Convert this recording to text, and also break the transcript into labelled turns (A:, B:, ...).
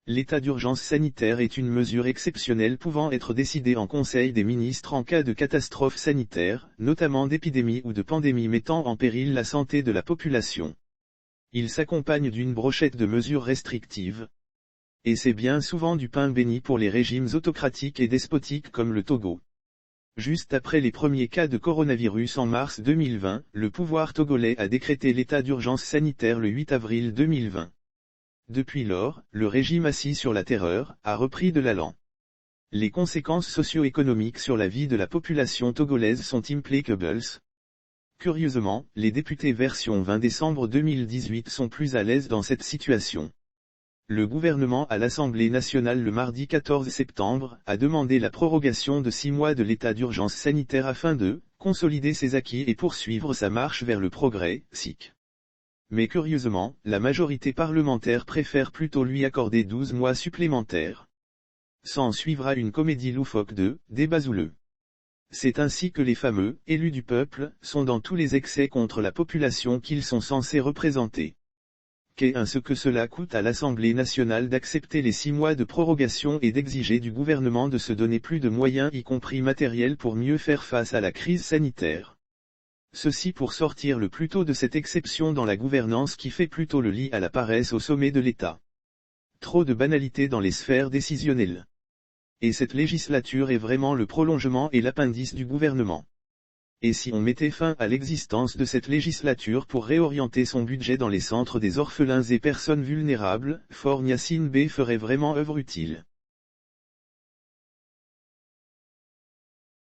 A: L'état d'urgence sanitaire est une mesure exceptionnelle pouvant être décidée en Conseil des ministres en cas de catastrophe sanitaire, notamment d'épidémie ou de pandémie mettant en péril la santé de la population. Il s'accompagne d'une brochette de mesures restrictives. Et c'est bien souvent du pain béni pour les régimes autocratiques et despotiques comme le Togo. Juste après les premiers cas de coronavirus en mars 2020, le pouvoir togolais a décrété l'état d'urgence sanitaire le 8 avril 2020. Depuis lors, le régime assis sur la terreur a repris de l'allant. Les conséquences socio-économiques sur la vie de la population togolaise sont implacables. Curieusement, les députés version 20 décembre 2018 sont plus à l'aise dans cette situation. Le gouvernement à l'Assemblée nationale le mardi 14 septembre a demandé la prorogation de 6 mois de l'état d'urgence sanitaire afin de consolider ses acquis et poursuivre sa marche vers le progrès, SIC. Mais curieusement, la majorité parlementaire préfère plutôt lui accorder 12 mois supplémentaires. S'en suivra une comédie loufoque de débats houleux. C'est ainsi que les fameux « élus du peuple » sont dans tous les excès contre la population qu'ils sont censés représenter. Ce que cela coûte à l'Assemblée nationale d'accepter les 6 mois de prorogation et d'exiger du gouvernement de se donner plus de moyens y compris matériels pour mieux faire face à la crise sanitaire. Ceci pour sortir le plus tôt de cette exception dans la gouvernance qui fait plutôt le lit à la paresse au sommet de l'État. Trop de banalité dans les sphères décisionnelles. Et cette législature est vraiment le prolongement et l'appendice du gouvernement. Et si on mettait fin à l'existence de cette législature pour réorienter son budget dans les centres des orphelins et personnes vulnérables, Fort Gnassingbé ferait vraiment œuvre utile.